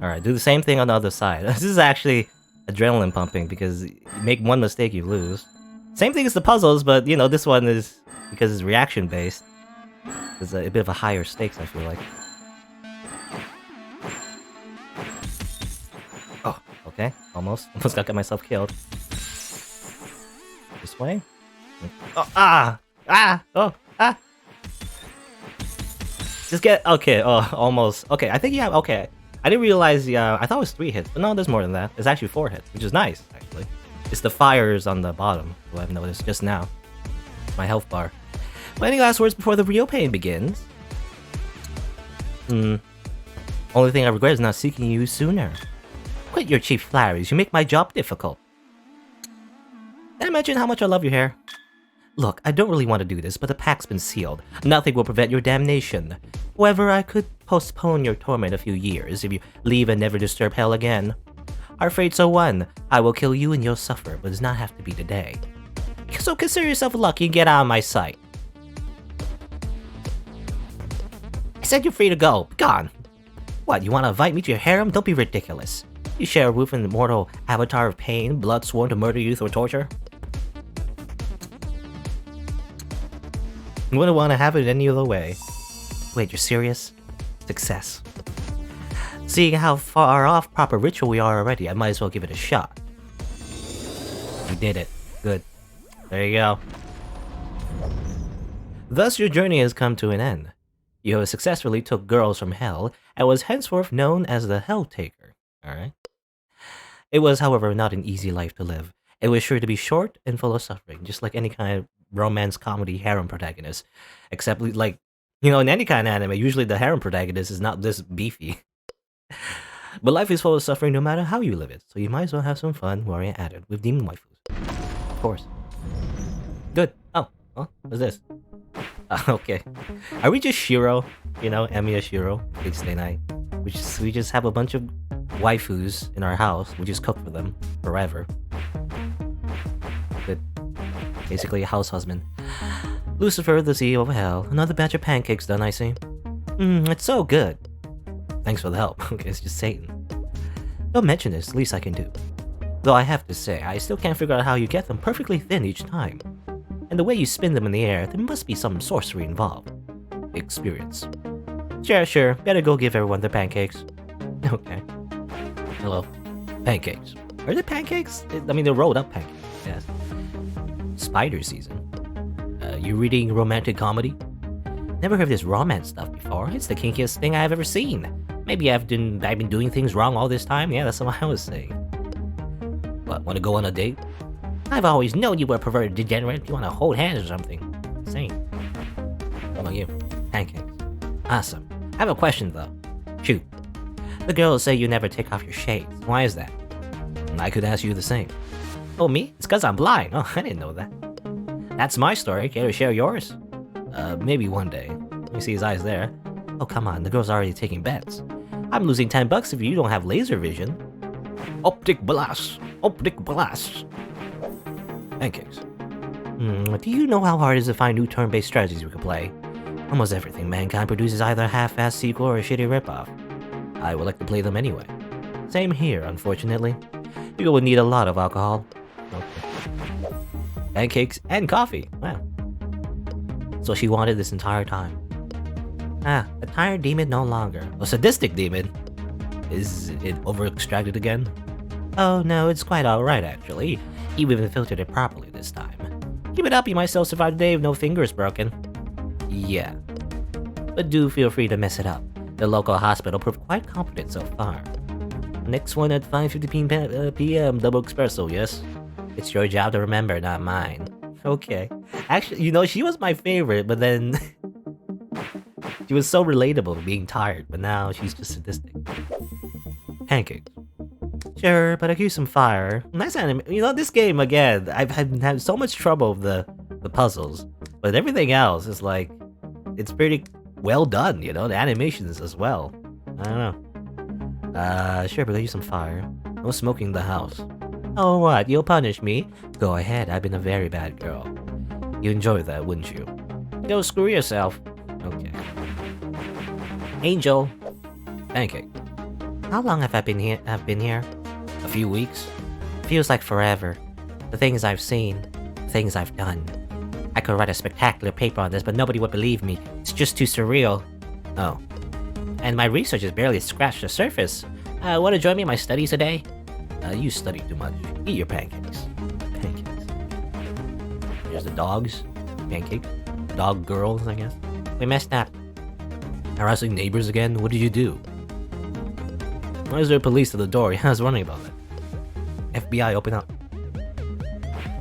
Alright, do the same thing on the other side. This is actually adrenaline pumping because you make one mistake, you lose. Same thing as the puzzles, but you know, this one is, because it's reaction based, there's a bit of a higher stakes, I feel like. Oh, okay, almost got myself killed. This way? Oh, just get, okay, almost. Okay, I think you have, okay. I didn't realize, I thought it was 3 hits, but no, there's more than that. It's actually 4 hits, which is nice, actually. It's the fires on the bottom, who I've noticed just now. My health bar. Well, any last words before the real pain begins? Only thing I regret is not seeking you sooner. Quit your cheap flatteries, you make my job difficult. Did I mention how much I love your hair? Look, I don't really want to do this, but the pact's been sealed. Nothing will prevent your damnation. However, I could postpone your torment a few years if you leave and never disturb hell again. Our fate's so one. I will kill you and you'll suffer, but it does not have to be today. So consider yourself lucky and get out of my sight. I said you're free to go. Be gone. What, you want to invite me to your harem? Don't be ridiculous. You share a roof with an immortal avatar of pain, blood sworn to murder you through torture? You wouldn't want to have it any other way. Wait, you're serious? Success. Seeing how far off proper ritual we are already, I might as well give it a shot. We did it. Good. There you go. Thus your journey has come to an end. You have successfully took girls from hell, and was henceforth known as the Helltaker. Alright? It was, however, not an easy life to live. It was sure to be short and full of suffering, just like any kind of romance comedy harem protagonist. Except, like, you know, in any kind of anime, usually the harem protagonist is not this beefy. But life is full of suffering no matter how you live it, so you might as well have some fun while you're at it with demon waifus. Of course. Good. Oh, what's this? Okay. Are we just Shiro? You know, Emiya Shiro, Big Stay Night. We just have a bunch of waifus in our house. We just cook for them forever. Good. basically a house husband. Lucifer, the CEO of Hell. Another batch of pancakes done, I see. It's so good. Thanks for the help. Okay, it's just Satan. Don't mention this, least I can do. Though I have to say, I still can't figure out how you get them perfectly thin each time. And the way you spin them in the air, there must be some sorcery involved. Experience. Sure. Better go give everyone their pancakes. Okay. Hello. Pancakes. Are they pancakes? I mean, they're rolled up pancakes. Yes. Spider season. You reading romantic comedy? Never heard of this romance stuff before. It's the kinkiest thing I've ever seen. Maybe I've been doing things wrong all this time? Yeah, that's what I was saying. What, want to go on a date? I've always known you were a perverted degenerate. You want to hold hands or something? Same. What about you? Pancakes. Awesome. I have a question though. Shoot. The girls say you never take off your shades. Why is that? I could ask you the same. Oh, me? It's because I'm blind. Oh, I didn't know that. That's my story. Care to share yours? Maybe one day. Let me see his eyes there. Oh, come on. The girl's already taking bets. I'm losing $10 if you don't have laser vision. Optic blast. Optic blast. Pancakes. Do you know how hard it is to find new turn-based strategies we could play? Almost everything mankind produces either a half-assed sequel or a shitty ripoff. I would like to play them anyway. Same here, unfortunately. You would need a lot of alcohol. Okay. Pancakes and coffee. Wow. So she wanted this entire time. A tired demon no longer. A sadistic demon? Is it over-extracted again? Oh no, it's quite alright actually. You even filtered it properly this time. Keep it up, you might still survive the day with no fingers broken. Yeah. But do feel free to mess it up. The local hospital proved quite competent so far. Next one at 5:50 p.m. double espresso, yes? It's your job to remember, not mine. Okay. Actually, you know, she was my favorite, but then... she was so relatable being tired, but now she's just sadistic. Pancakes. Sure, but I could use some fire. Nice anime. You know, this game, again, I've had so much trouble with the puzzles. But everything else is like... it's pretty well done, you know? The animations as well. I don't know. Sure, but I could use some fire. No smoking in the house. Oh, what? You'll punish me? Go ahead, I've been a very bad girl. You'd enjoy that, wouldn't you? Go screw yourself. Okay. Angel. Pancake. How long have I been here? A few weeks. Feels like forever. The things I've seen, the things I've done. I could write a spectacular paper on this, but nobody would believe me. It's just too surreal. Oh. And my research has barely scratched the surface. Want to join me in my studies today? You study too much. Eat your pancakes. Pancakes. There's the dogs. Pancakes. Dog girls, I guess. We messed up. Harassing neighbors again? What did you do? Why is there police at the door? Yeah, I was wondering about that. FBI, open up.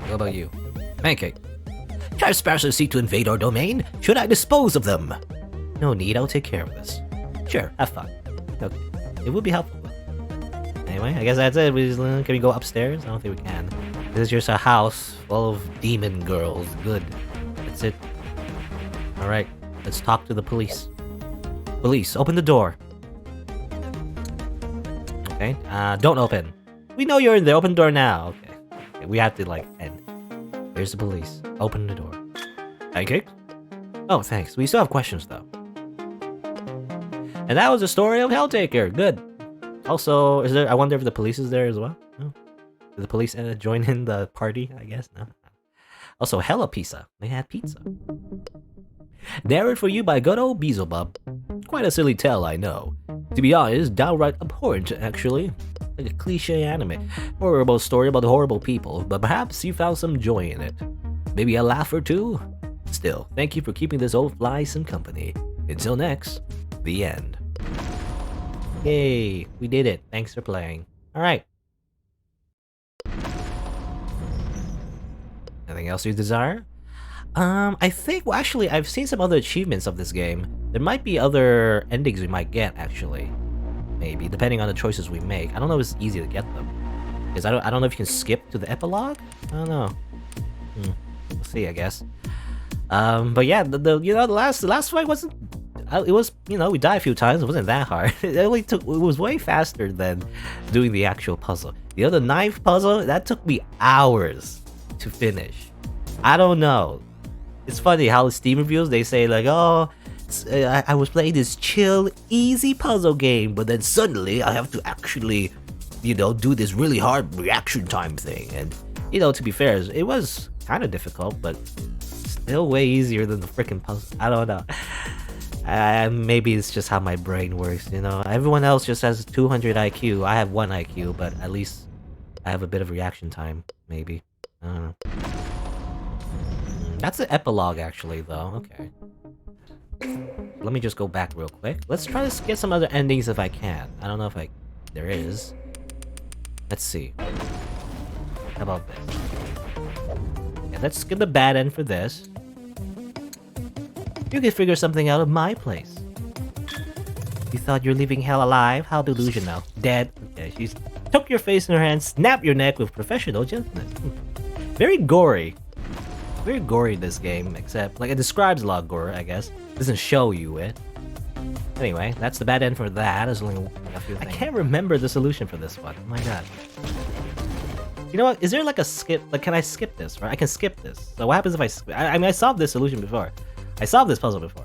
What about you? Pancake. Trespassers seek to invade our domain. Should I dispose of them? No need, I'll take care of this. Sure, have fun. Okay. It would be helpful. Anyway, I guess that's it. Can we go upstairs? I don't think we can. This is just a house full of demon girls. Good. That's it. Alright, let's talk to the police. Police, open the door. Okay, don't open. We know you're in there. Open the door now. Okay, we have to, like, end. There's the police. Open the door. Pancake? Oh, thanks. We still have questions, though. And that was the story of Helltaker. Good. Also, is there? I wonder if the police is there as well. No. Did the police join in the party? I guess no. Also, Hella Pizza. They had pizza. Narrated for you by good old Beelzebub. Quite a silly tale, I know. To be honest, downright abhorrent, actually. Like a cliche anime. Horrible story about horrible people, but perhaps you found some joy in it. Maybe a laugh or two? Still, thank you for keeping this old fly some company. Until next, the end. Yay, we did it. Thanks for playing. Alright. Anything else you desire? I think, well, actually, I've seen some other achievements of this game. There might be other endings we might get, actually. Maybe, depending on the choices we make. I don't know if it's easy to get them. Because I don't know if you can skip to the epilogue? I don't know. We'll see, I guess. But yeah, the last fight wasn't... it was, you know, we died a few times. It wasn't that hard. It was way faster than doing the actual puzzle. The other knife puzzle, that took me hours to finish. I don't know. It's funny how Steam reviews, they say like, oh, I was playing this chill, easy puzzle game, but then suddenly I have to actually, you know, do this really hard reaction time thing. And, you know, to be fair, it was kind of difficult, but still way easier than the freaking puzzle. I don't know. Maybe it's just how my brain works, you know. Everyone else just has 200 IQ. I have 1 IQ, but at least I have a bit of reaction time, maybe. I don't know. That's the epilogue, actually, though. Okay. Let me just go back real quick. Let's try to get some other endings if I can. I don't know if there is. Let's see. How about this? Yeah, let's skip the bad end for this. You can figure something out of my place. You thought you're leaving hell alive? How delusional. Dead. Okay, she's took your face in her hand, snapped your neck with professional gentleness. Very gory. Very gory, this game, except, like, it describes a lot of gore, I guess. It doesn't show you it. Anyway, that's the bad end for that. There's only a few things. I can't remember the solution for this one. Oh my god. You know what? Is there like a skip? Like, can I skip this? Right? I can skip this. So what happens if I skip? I mean, I solved this solution before. I solved this puzzle before.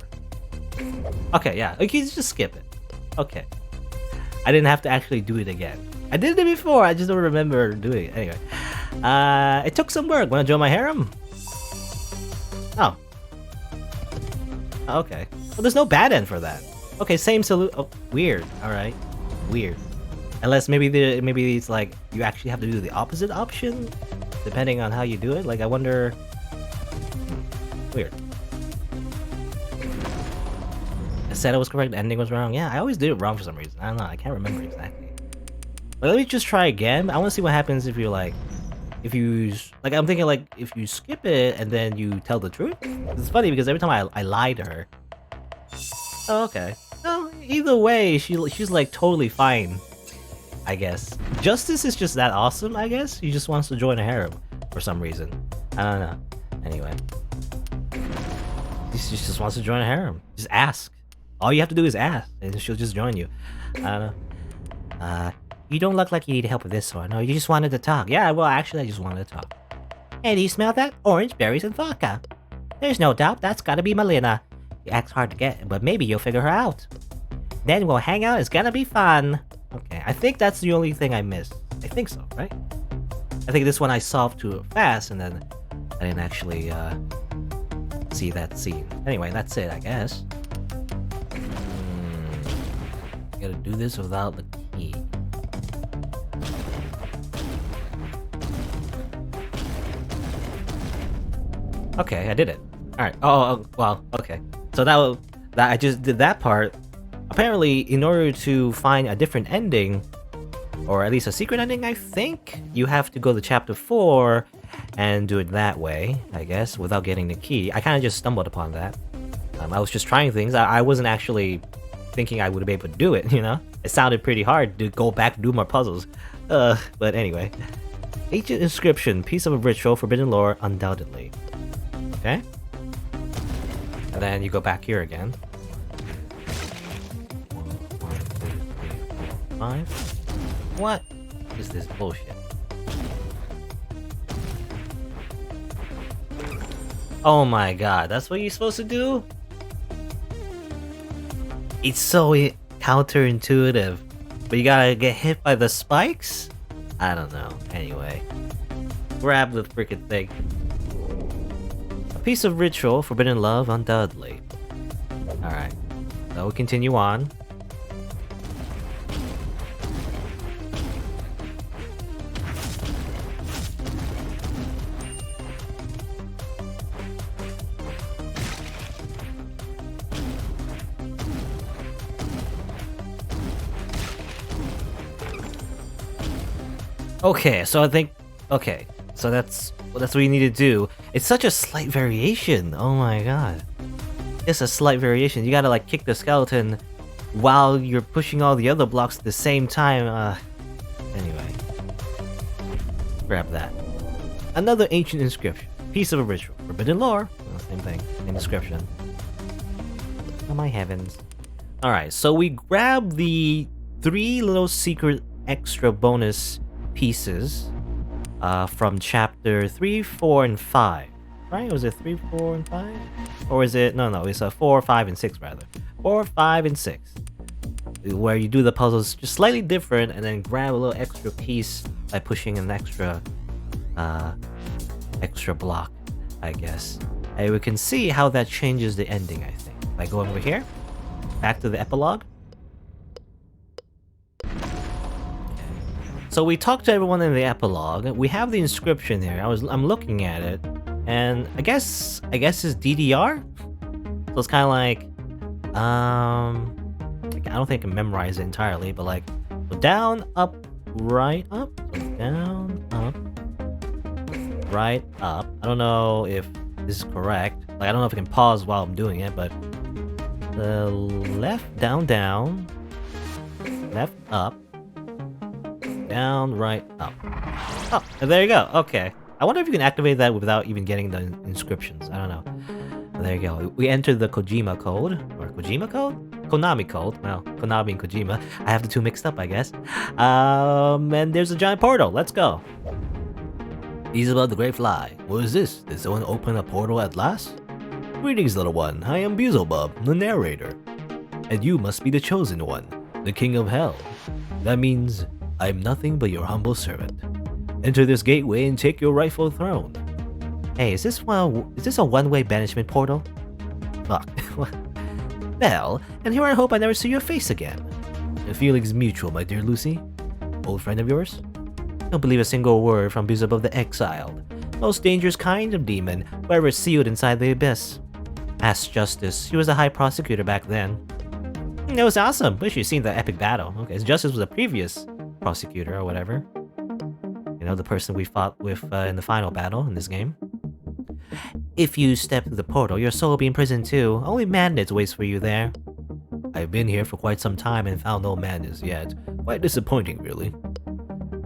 Okay, yeah. Okay, just skip it. Okay. I didn't have to actually do it again. I did it before. I just don't remember doing it. Anyway. It took some work. Wanna join my harem? Oh. Okay. Well, there's no bad end for that. Okay, same solution. Oh, weird. Alright. Weird. Unless maybe it's like you actually have to do the opposite option, depending on how you do it. Like, I wonder. Weird. I said it was correct. The ending was wrong. Yeah, I always do it wrong for some reason. I don't know. I can't remember exactly. But let me just try again. I want to see what happens if you're like, I'm thinking like if you skip it and then you tell the truth. It's funny because every time I lie to her. Oh, okay. No, either way, she's like totally fine. I guess. Justice is just that awesome, I guess. He just wants to join a harem for some reason. I don't know. Anyway. She just wants to join a harem. Just ask. All you have to do is ask, and she'll just join you. I don't know. You don't look like you need help with this one. No, you just wanted to talk. Yeah, well, actually, I just wanted to talk. Hey, do you smell that? Orange, berries, and vodka. There's no doubt that's gotta be Melina. She acts hard to get, but maybe you'll figure her out. Then we'll hang out. It's gonna be fun. Okay, I think that's the only thing I missed. I think so, right? I think this one I solved too fast, and then I didn't actually see that scene. Anyway, that's it, I guess. Gotta do this without the key. Okay, I did it. Alright. Oh, well, okay. So that I just did that part. Apparently, in order to find a different ending, or at least a secret ending, I think, you have to go to chapter 4 and do it that way, I guess, without getting the key. I kind of just stumbled upon that. I was just trying things. I wasn't actually thinking I would be able to do it, you know? It sounded pretty hard to go back and do more puzzles. But anyway. Ancient inscription, piece of a ritual, forbidden lore, undoubtedly. Okay? And then you go back here again. 1, 2, 3, 4, 5. What is this bullshit? Oh my god, that's what you're supposed to do? It's so counterintuitive, but you gotta get hit by the spikes? I don't know. Anyway, grab the freaking thing. A piece of ritual, forbidden love, undoubtedly. Alright, so we'll continue on. Okay, so I think... Okay, so that's what you need to do. It's such a slight variation. Oh my god. It's a slight variation. You gotta like kick the skeleton while you're pushing all the other blocks at the same time. Anyway. Grab that. Another ancient inscription. Piece of a ritual. Forbidden lore. Oh, same thing. Same description. Oh my heavens. Alright, so we grab the 3 little secret extra bonus pieces from chapter 3, 4, and 5. right? Was it 3, 4, and 5? Or is it... No, it's 4, 5, and 6, rather. 4, 5, and 6. Where you do the puzzles just slightly different and then grab a little extra piece by pushing an extra block, I guess. And we can see how that changes the ending, I think. By going over here, back to the epilogue. So we talked to everyone in the epilogue. We have the inscription here. I'm looking at it, and I guess it's DDR. So it's kind of like I don't think I can memorize it entirely, but like down, up, right, up, down, up, right, up. I don't know if this is correct. Like I don't know if I can pause while I'm doing it, but the left, down, down, left, up, down, right, up. Oh, there you go. Okay. I wonder if you can activate that without even getting the inscriptions. I don't know. There you go. We entered the Kojima code. Or Kojima code? Konami code. Well, Konami and Kojima. I have the two mixed up, I guess. And there's a giant portal. Let's go. Beelzebub the Great Fly. What is this? Did someone open a portal at last? Greetings, little one. I am Beelzebub, the narrator. And you must be the chosen one, the king of hell. That means I'm nothing but your humble servant. Enter this gateway and take your rightful throne. Hey, is this a one-way banishment portal? Fuck. Well, and here I hope I never see your face again. The feeling's mutual, my dear Lucy. Old friend of yours? Don't believe a single word from Beelzebub the Exiled. Most dangerous kind of demon who ever sealed inside the abyss. Ask Justice. He was a high prosecutor back then. It was awesome. Wish you'd seen the epic battle. Okay, Justice was a previous prosecutor or whatever. You know, the person we fought with in the final battle in this game. If you step through the portal, your soul will be imprisoned too. Only madness waits for you there. I've been here for quite some time and found no madness yet. Quite disappointing, really.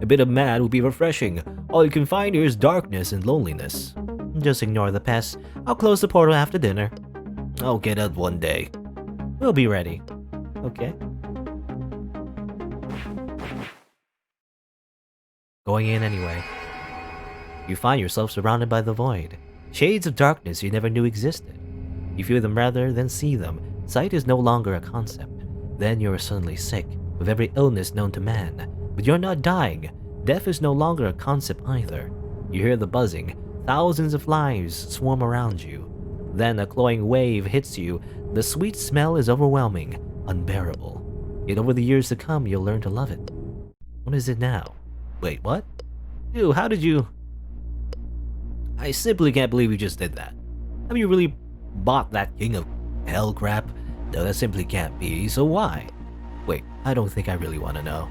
A bit of mad would be refreshing. All you can find here is darkness and loneliness. Just ignore the pest. I'll close the portal after dinner. I'll get out one day. We'll be ready. Okay. Going in anyway. You find yourself surrounded by the void. Shades of darkness you never knew existed. You feel them rather than see them. Sight is no longer a concept. Then you are suddenly sick, with every illness known to man. But you're not dying. Death is no longer a concept either. You hear the buzzing. Thousands of flies swarm around you. Then a cloying wave hits you. The sweet smell is overwhelming, unbearable. Yet over the years to come, you'll learn to love it. What is it now? Wait, what? Ew, how did you... I simply can't believe you just did that. Have you really bought that king of hell crap? No, that simply can't be, so why? Wait, I don't think I really want to know.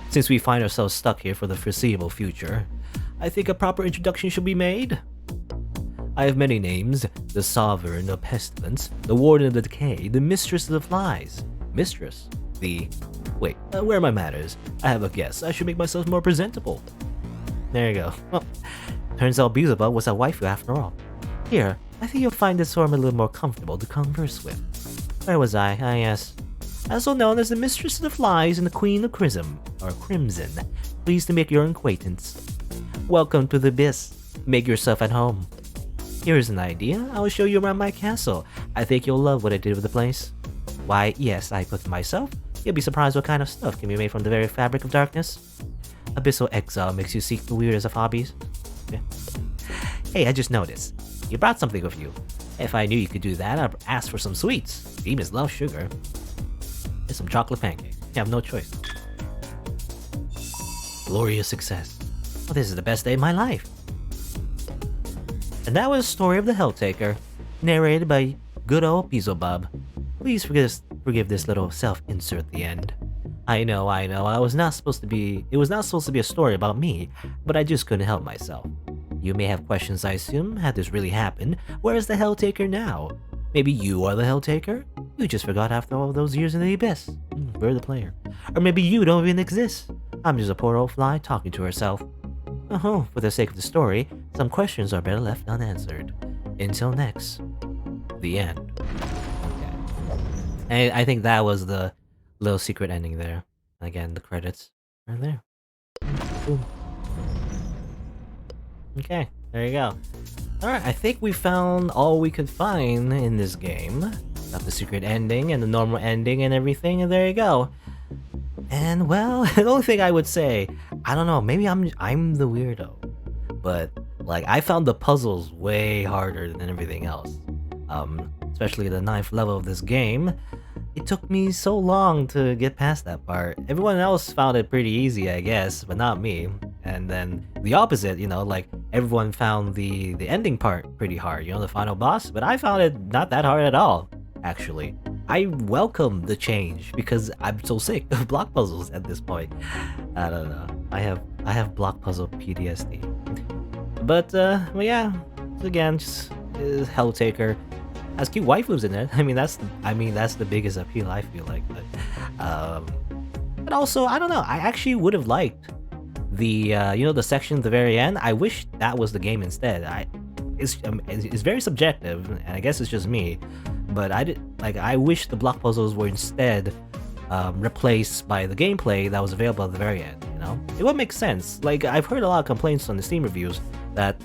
Since we find ourselves stuck here for the foreseeable future, I think a proper introduction should be made. I have many names: the Sovereign of Pestilence, the Warden of the Decay, the Mistress of the Flies. Mistress? The... Wait, where are my manners? I have a guess. I should make myself more presentable. There you go. Well, turns out Beelzebub was a waifu after all. Here, I think you'll find this form a little more comfortable to converse with. Where was I? Ah, yes. Also known as the Mistress of the Flies and the Queen of Crimson. Pleased to make your acquaintance. Welcome to the Abyss. Make yourself at home. Here's an idea. I will show you around my castle. I think you'll love what I did with the place. Why, yes, I put it myself. You'll be surprised what kind of stuff can be made from the very fabric of darkness. Abyssal exile makes you seek the weirdest of hobbies. Yeah. Hey, I just noticed. You brought something with you. If I knew you could do that, I'd ask for some sweets. Demons love sugar. There's some chocolate pancakes. You have no choice. Glorious success. Well, this is the best day of my life. And that was the story of the Helltaker, narrated by good old Beelzebub. Please forgive this little self-insert at the end. I know, it was not supposed to be a story about me, but I just couldn't help myself. You may have questions, I assume. Had this really happened, where is the Helltaker now? Maybe you are the Helltaker? You just forgot after all those years in the Abyss. We're the player. Or maybe you don't even exist. I'm just a poor old fly talking to herself. Oh, for the sake of the story, some questions are better left unanswered. Until next, the end. Okay. I think that was the little secret ending there. Again, the credits are there. Boom. Okay, there you go. Alright, I think we found all we could find in this game. Got the secret ending and the normal ending and everything, and there you go. And well, the only thing I would say, I don't know, maybe I'm the weirdo, but like I found the puzzles way harder than everything else. Especially the 9th level of this game. It took me so long to get past that part. Everyone else found it pretty easy, I guess, but not me. And then the opposite, you know, like everyone found the ending part pretty hard, you know, the final boss, but I found it not that hard at all, actually. I welcome the change because I'm so sick of block puzzles at this point. I don't know. I have block puzzle PTSD. But well, yeah, again, just Helltaker. Has cute waifus in it. I mean that's the biggest appeal, I feel like. But also I don't know. I actually would have liked the you know, the section at the very end. I wish that was the game instead. It's very subjective, and I guess it's just me. But I wish the block puzzles were instead replaced by the gameplay that was available at the very end. You know, it would make sense. Like I've heard a lot of complaints on the Steam reviews that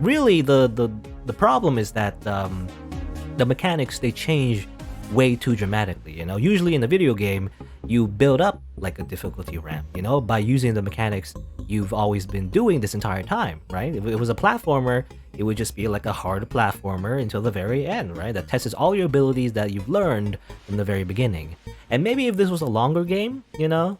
really the problem is that the mechanics, they change way too dramatically. You know, usually in a video game you build up like a difficulty ramp, you know, by using the mechanics you've always been doing this entire time, right? If it was a platformer, it would just be like a hard platformer until the very end, right? That tests all your abilities that you've learned from the very beginning. And maybe if this was a longer game, you know,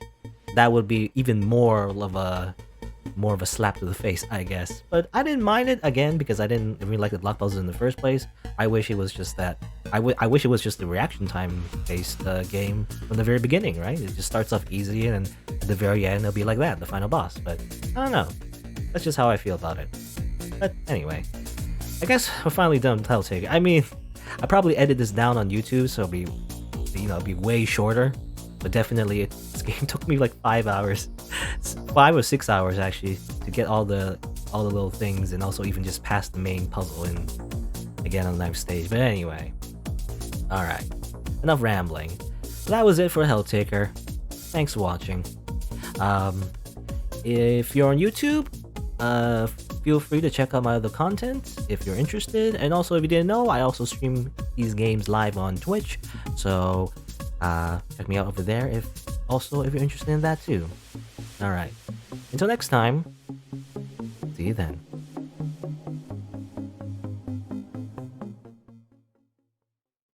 that would be even more of a slap to the face, I guess. But I didn't mind it, again, because I didn't really like the block puzzles in the first place. I wish it was just that. I wish it was just the reaction time based game from the very beginning, right? It just starts off easy and then at the very end it'll be like that, the final boss. But I don't know. That's just how I feel about it. But anyway, I guess we're finally done with Helltaker. I mean, I probably edit this down on YouTube, so it'll be way shorter. But definitely, this game took me like 5 hours, 5 or 6 hours actually, to get all the little things and also even just past the main puzzle and again on the 9th stage. But anyway, all right, enough rambling. So that was it for Helltaker. Thanks for watching. If you're on YouTube, feel free to check out my other content if you're interested. And also, if you didn't know, I also stream these games live on Twitch. So check me out over there if you're interested in that too. Alright, until next time, see you then.